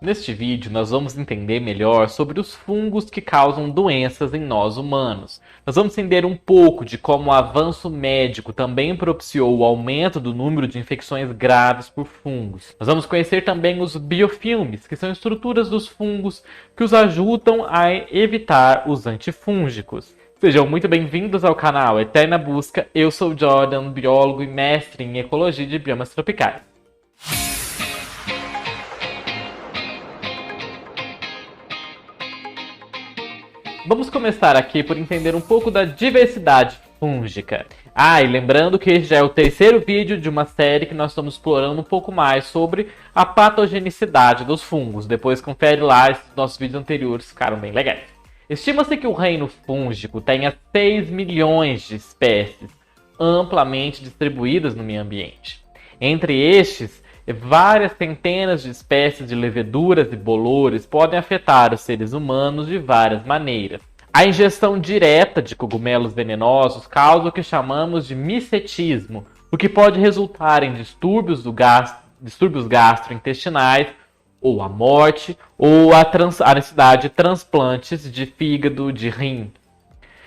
Neste vídeo, nós vamos entender melhor sobre os fungos que causam doenças em nós humanos. Nós vamos entender um pouco de como o avanço médico também propiciou o aumento do número de infecções graves por fungos. Nós vamos conhecer também os biofilmes, que são estruturas dos fungos que os ajudam a evitar os antifúngicos. Sejam muito bem-vindos ao canal Eterna Busca. Eu sou Jordan, biólogo e mestre em ecologia de biomas tropicais. Vamos começar aqui por entender um pouco da diversidade fúngica. E lembrando que esse já é o terceiro vídeo de uma série que nós estamos explorando um pouco mais sobre a patogenicidade dos fungos. Depois confere lá, esses nossos vídeos anteriores ficaram bem legais. Estima-se que o reino fúngico tenha 6 milhões de espécies amplamente distribuídas no meio ambiente. Entre estes, várias centenas de espécies de leveduras e bolores podem afetar os seres humanos de várias maneiras. A ingestão direta de cogumelos venenosos causa o que chamamos de micetismo, o que pode resultar em distúrbios gastrointestinais, ou a morte, ou a necessidade de transplantes de fígado, de rim.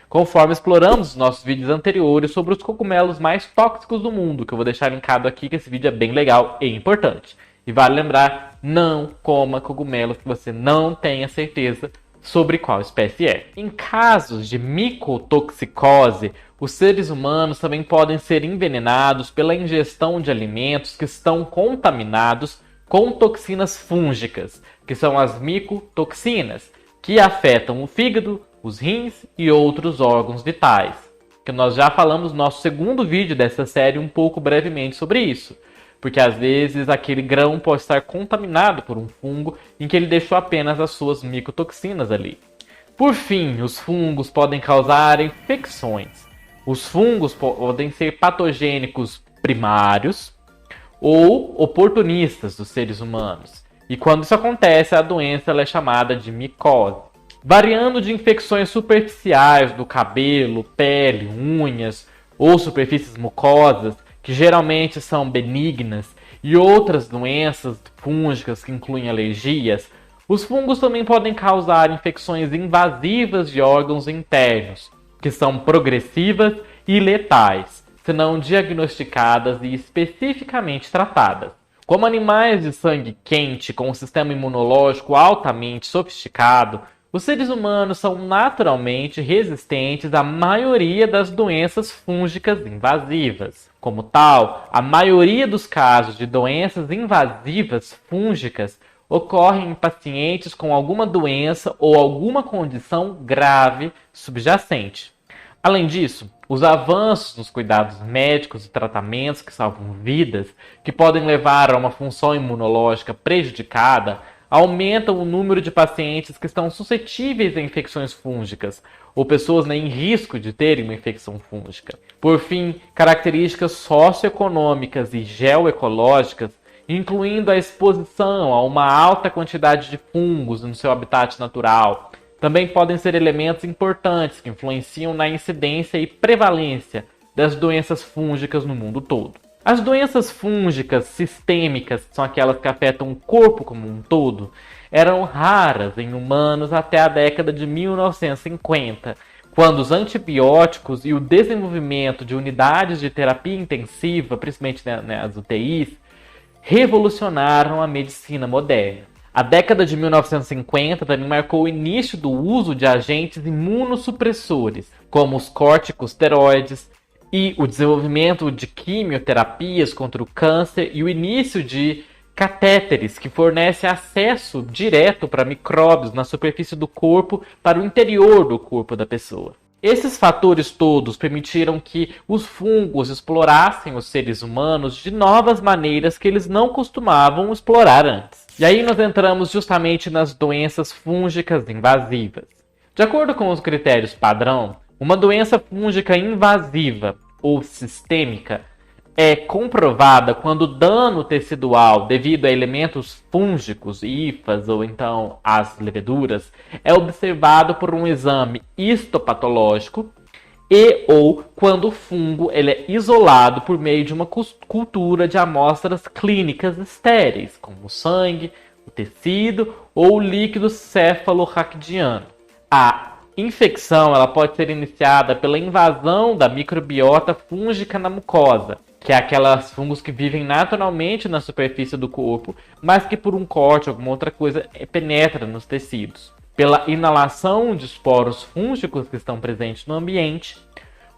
Conforme exploramos nos nossos vídeos anteriores sobre os cogumelos mais tóxicos do mundo, que eu vou deixar linkado aqui, que esse vídeo é bem legal e importante. E vale lembrar, não coma cogumelos que você não tenha certeza sobre qual espécie é. Em casos de micotoxicose, os seres humanos também podem ser envenenados pela ingestão de alimentos que estão contaminados com toxinas fúngicas, que são as micotoxinas, que afetam o fígado, os rins e outros órgãos vitais, que nós já falamos no nosso segundo vídeo dessa série um pouco brevemente sobre isso, porque às vezes aquele grão pode estar contaminado por um fungo em que ele deixou apenas as suas micotoxinas ali. Por fim, os fungos podem causar infecções. Os fungos podem ser patogênicos primários ou oportunistas dos seres humanos, e quando isso acontece, a doença é chamada de micose. Variando de infecções superficiais do cabelo, pele, unhas ou superfícies mucosas, que geralmente são benignas, e outras doenças fúngicas que incluem alergias, os fungos também podem causar infecções invasivas de órgãos internos, que são progressivas e letais, se não diagnosticadas e especificamente tratadas. Como animais de sangue quente com um sistema imunológico altamente sofisticado, os seres humanos são naturalmente resistentes à maioria das doenças fúngicas invasivas. Como tal, a maioria dos casos de doenças invasivas fúngicas ocorrem em pacientes com alguma doença ou alguma condição grave subjacente. Além disso, os avanços nos cuidados médicos e tratamentos que salvam vidas, que podem levar a uma função imunológica prejudicada, aumentam o número de pacientes que estão suscetíveis a infecções fúngicas ou pessoas em risco de terem uma infecção fúngica. Por fim, características socioeconômicas e geoecológicas, incluindo a exposição a uma alta quantidade de fungos no seu habitat natural, também podem ser elementos importantes que influenciam na incidência e prevalência das doenças fúngicas no mundo todo. As doenças fúngicas sistêmicas, que são aquelas que afetam o corpo como um todo, eram raras em humanos até a década de 1950, quando os antibióticos e o desenvolvimento de unidades de terapia intensiva, principalmente nas UTIs, revolucionaram a medicina moderna. A década de 1950 também marcou o início do uso de agentes imunossupressores, como os corticosteroides, e o desenvolvimento de quimioterapias contra o câncer e o início de catéteres que fornecem acesso direto para micróbios na superfície do corpo para o interior do corpo da pessoa. Esses fatores todos permitiram que os fungos explorassem os seres humanos de novas maneiras que eles não costumavam explorar antes. E aí nós entramos justamente nas doenças fúngicas invasivas. De acordo com os critérios padrão, uma doença fúngica invasiva ou sistêmica é comprovada quando o dano tecidual devido a elementos fúngicos, hifas ou então as leveduras, é observado por um exame histopatológico e ou quando o fungo ele é isolado por meio de uma cultura de amostras clínicas estéreis, como sangue, o tecido ou o líquido cefalorraquidiano. A infecção ela pode ser iniciada pela invasão da microbiota fúngica na mucosa, que é aquelas fungos que vivem naturalmente na superfície do corpo, mas que por um corte ou alguma outra coisa penetra nos tecidos. Pela inalação de esporos fúngicos que estão presentes no ambiente,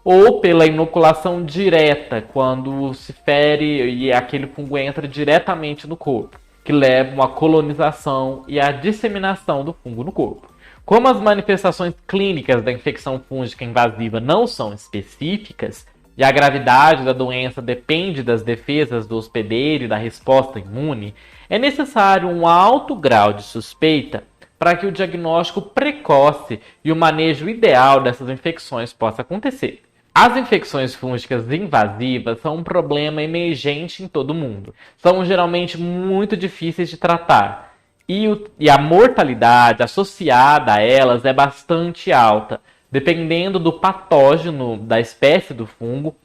ou pela inoculação direta, quando se fere e aquele fungo entra diretamente no corpo, que levam à colonização e à disseminação do fungo no corpo. Como as manifestações clínicas da infecção fúngica invasiva não são específicas, e a gravidade da doença depende das defesas do hospedeiro e da resposta imune, é necessário um alto grau de suspeita para que o diagnóstico precoce e o manejo ideal dessas infecções possa acontecer. As infecções fúngicas invasivas são um problema emergente em todo o mundo. São geralmente muito difíceis de tratar e a mortalidade associada a elas é bastante alta, dependendo do patógeno da espécie do fungo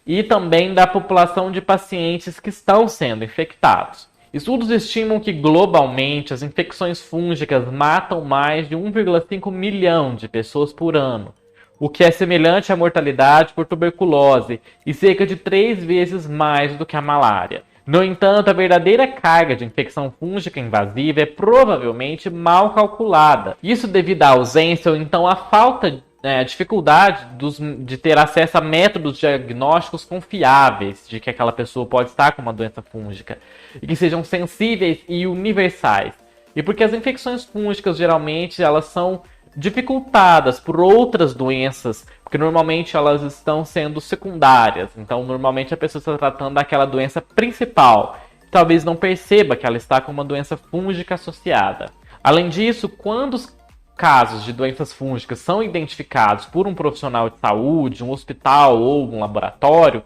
e também da população de pacientes que estão sendo infectados. Estudos estimam que globalmente as infecções fúngicas matam mais de 1,5 milhão de pessoas por ano, o que é semelhante à mortalidade por tuberculose e cerca de 3 vezes mais do que a malária. No entanto, a verdadeira carga de infecção fúngica invasiva é provavelmente mal calculada. Isso devido à ausência ou então à falta a dificuldade de ter acesso a métodos diagnósticos confiáveis de que aquela pessoa pode estar com uma doença fúngica e que sejam sensíveis e universais. E porque as infecções fúngicas geralmente elas são dificultadas por outras doenças, porque normalmente elas estão sendo secundárias. Então, normalmente a pessoa está tratando daquela doença principal. Talvez não perceba que ela está com uma doença fúngica associada. Além disso, quando os casos de doenças fúngicas são identificados por um profissional de saúde, um hospital ou um laboratório,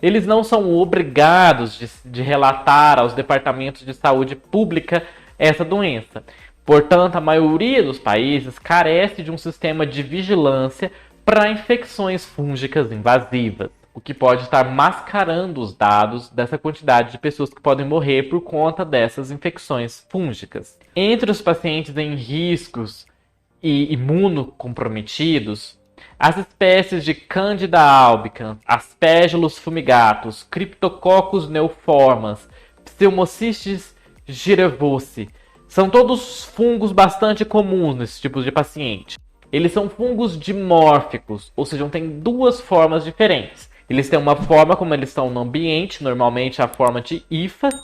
eles não são obrigados de relatar aos departamentos de saúde pública essa doença. Portanto, a maioria dos países carece de um sistema de vigilância para infecções fúngicas invasivas, o que pode estar mascarando os dados dessa quantidade de pessoas que podem morrer por conta dessas infecções fúngicas. Entre os pacientes em riscos e imunocomprometidos, as espécies de Candida albicans, Aspergillus fumigatus, Cryptococcus neoformas, Pseudomonas girevosi, são todos fungos bastante comuns nesses tipos de paciente. Eles são fungos dimórficos, ou seja, têm duas formas diferentes. Eles têm uma forma como eles estão no ambiente, normalmente a forma de hifas,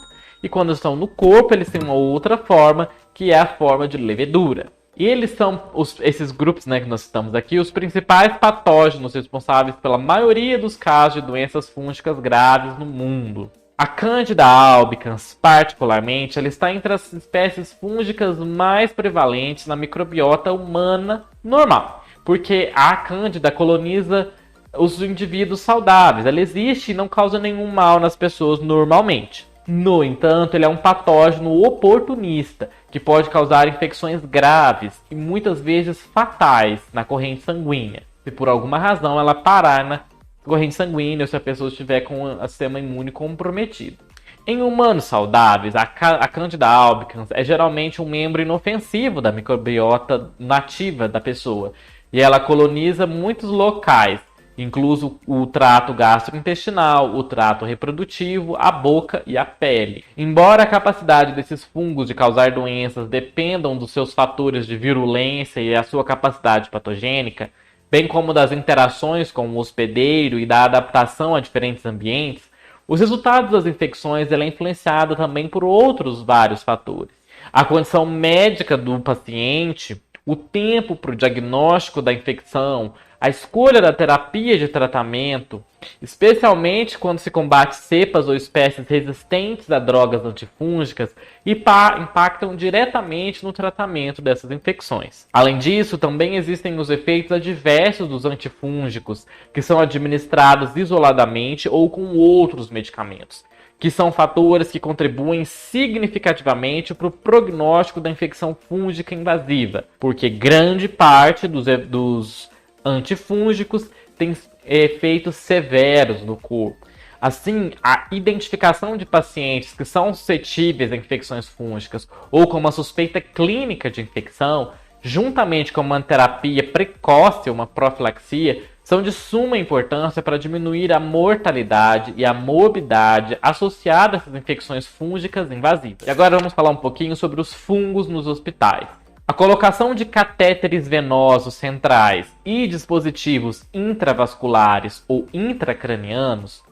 e quando estão no corpo eles têm uma outra forma, que é a forma de levedura. E eles são, esses grupos que nós citamos aqui, os principais patógenos responsáveis pela maioria dos casos de doenças fúngicas graves no mundo. A Candida albicans, particularmente, ela está entre as espécies fúngicas mais prevalentes na microbiota humana normal, porque a Candida coloniza os indivíduos saudáveis. Ela existe e não causa nenhum mal nas pessoas normalmente. No entanto, ele é um patógeno oportunista, que pode causar infecções graves e muitas vezes fatais na corrente sanguínea, se por alguma razão ela parar na corrente sanguínea ou se a pessoa estiver com o sistema imune comprometido. Em humanos saudáveis, a Candida albicans é geralmente um membro inofensivo da microbiota nativa da pessoa, e ela coloniza muitos locais, incluso o trato gastrointestinal, o trato reprodutivo, a boca e a pele. Embora a capacidade desses fungos de causar doenças dependam dos seus fatores de virulência e a sua capacidade patogênica, bem como das interações com o hospedeiro e da adaptação a diferentes ambientes, os resultados das infecções é influenciado também por outros vários fatores. A condição médica do paciente, o tempo para o diagnóstico da infecção, a escolha da terapia de tratamento, especialmente quando se combate cepas ou espécies resistentes a drogas antifúngicas, impactam diretamente no tratamento dessas infecções. Além disso, também existem os efeitos adversos dos antifúngicos, que são administrados isoladamente ou com outros medicamentos, que são fatores que contribuem significativamente para o prognóstico da infecção fúngica invasiva, porque grande parte dos antifúngicos tem efeitos severos no corpo. Assim, a identificação de pacientes que são suscetíveis a infecções fúngicas ou com uma suspeita clínica de infecção, juntamente com uma terapia precoce, uma profilaxia, são de suma importância para diminuir a mortalidade e a morbidade associada a essas infecções fúngicas invasivas. E agora vamos falar um pouquinho sobre os fungos nos hospitais. A colocação de catéteres venosos centrais e dispositivos intravasculares ou intracranianos,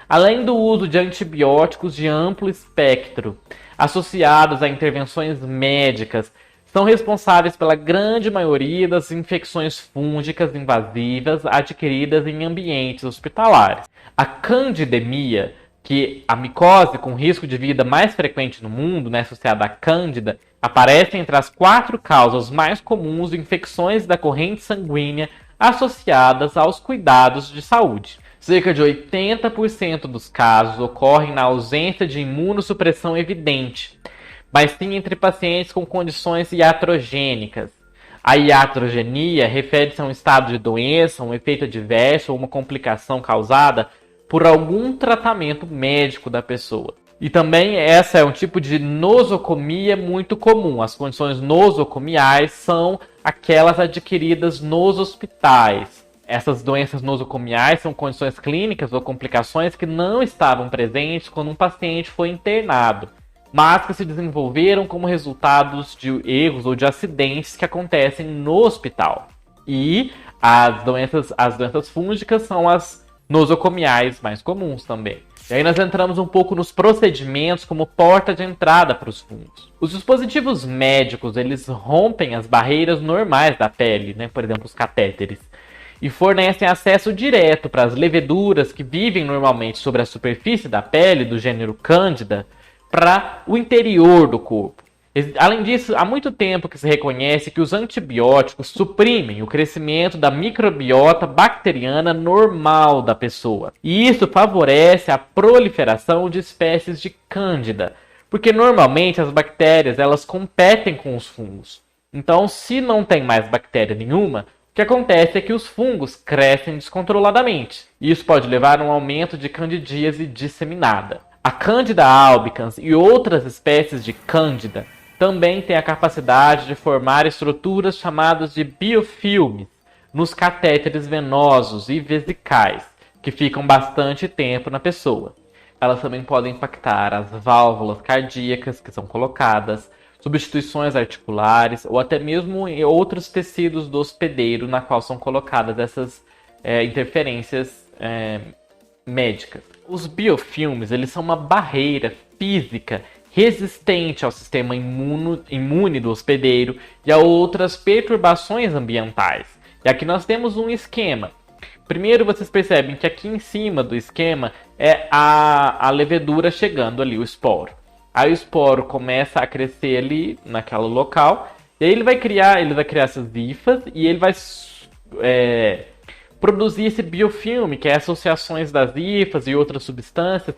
além do uso de antibióticos de amplo espectro, associados a intervenções médicas, são responsáveis pela grande maioria das infecções fúngicas invasivas adquiridas em ambientes hospitalares. A candidemia, que a micose com risco de vida mais frequente no mundo, associada à cândida, aparece entre as 4 causas mais comuns de infecções da corrente sanguínea associadas aos cuidados de saúde. Cerca de 80% dos casos ocorrem na ausência de imunossupressão evidente, mas sim entre pacientes com condições iatrogênicas. A iatrogenia refere-se a um estado de doença, um efeito adverso ou uma complicação causada por algum tratamento médico da pessoa. E também essa é um tipo de nosocomia muito comum. As condições nosocomiais são aquelas adquiridas nos hospitais. Essas doenças nosocomiais são condições clínicas ou complicações que não estavam presentes quando um paciente foi internado, mas que se desenvolveram como resultados de erros ou de acidentes que acontecem no hospital. E as doenças fúngicas são as nosocomiais mais comuns também. E aí nós entramos um pouco nos procedimentos como porta de entrada para os fungos. Os dispositivos médicos, eles rompem as barreiras normais da pele, por exemplo, os catéteres, e fornecem acesso direto para as leveduras que vivem normalmente sobre a superfície da pele, do gênero Cândida, para o interior do corpo. Além disso, há muito tempo que se reconhece que os antibióticos suprimem o crescimento da microbiota bacteriana normal da pessoa. E isso favorece a proliferação de espécies de Cândida, porque normalmente as bactérias elas competem com os fungos. Então, se não tem mais bactéria nenhuma, o que acontece é que os fungos crescem descontroladamente. E isso pode levar a um aumento de candidíase disseminada. A Candida albicans e outras espécies de Cândida também têm a capacidade de formar estruturas chamadas de biofilmes nos catéteres venosos e vesicais, que ficam bastante tempo na pessoa. Elas também podem impactar as válvulas cardíacas que são colocadas, substituições articulares ou até mesmo em outros tecidos do hospedeiro na qual são colocadas essas interferências médicas. Os biofilmes eles são uma barreira física resistente ao sistema imune do hospedeiro e a outras perturbações ambientais. E aqui nós temos um esquema. Primeiro vocês percebem que aqui em cima do esquema é a levedura chegando ali, o esporo. Aí o esporo começa a crescer ali naquele local, e aí ele vai criar essas hifas e ele vai produzir esse biofilme, que é associações das hifas e outras substâncias,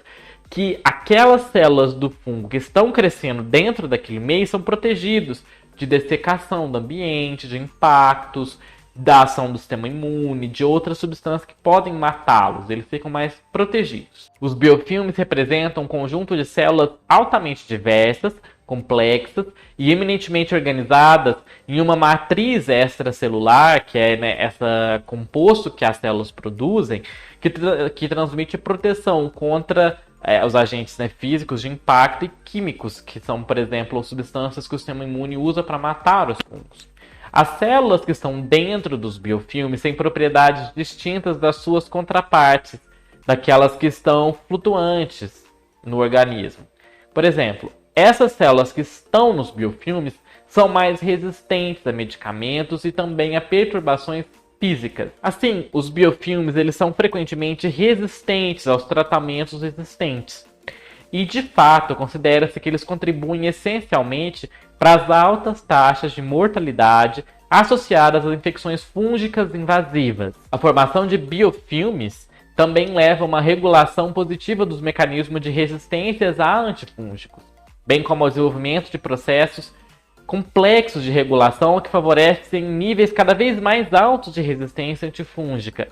que aquelas células do fungo que estão crescendo dentro daquele meio são protegidos de dessecação do ambiente, de impactos, da ação do sistema imune, de outras substâncias que podem matá-los. Eles ficam mais protegidos. Os biofilmes representam um conjunto de células altamente diversas, complexas e eminentemente organizadas em uma matriz extracelular, que é esse composto que as células produzem, que transmite proteção contra os agentes físicos de impacto e químicos, que são, por exemplo, substâncias que o sistema imune usa para matar os fungos. As células que estão dentro dos biofilmes têm propriedades distintas das suas contrapartes, daquelas que estão flutuantes no organismo. Por exemplo, essas células que estão nos biofilmes são mais resistentes a medicamentos e também a perturbações físicas. Assim, os biofilmes eles são frequentemente resistentes aos tratamentos existentes. E, de fato, considera-se que eles contribuem essencialmente para as altas taxas de mortalidade associadas às infecções fúngicas invasivas. A formação de biofilmes também leva a uma regulação positiva dos mecanismos de resistências a antifúngicos, bem como ao desenvolvimento de processos complexos de regulação que favorecem níveis cada vez mais altos de resistência antifúngica,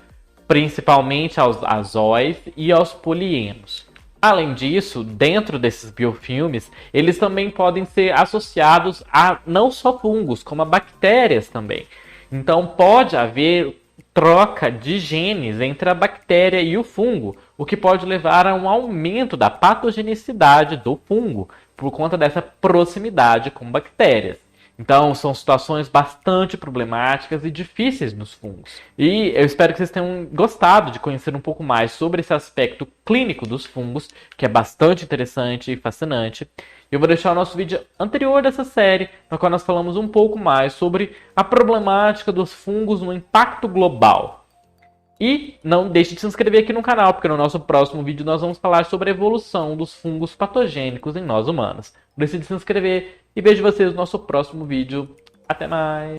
principalmente aos azóis e aos polienos. Além disso, dentro desses biofilmes, eles também podem ser associados a não só fungos, como a bactérias também. Então pode haver troca de genes entre a bactéria e o fungo, o que pode levar a um aumento da patogenicidade do fungo, por conta dessa proximidade com bactérias. Então, são situações bastante problemáticas e difíceis nos fungos. E eu espero que vocês tenham gostado de conhecer um pouco mais sobre esse aspecto clínico dos fungos, que é bastante interessante e fascinante. Eu vou deixar o nosso vídeo anterior dessa série, no qual nós falamos um pouco mais sobre a problemática dos fungos no impacto global. E não deixe de se inscrever aqui no canal, porque no nosso próximo vídeo nós vamos falar sobre a evolução dos fungos patogênicos em nós humanos. Não deixe de se inscrever e vejo vocês no nosso próximo vídeo. Até mais!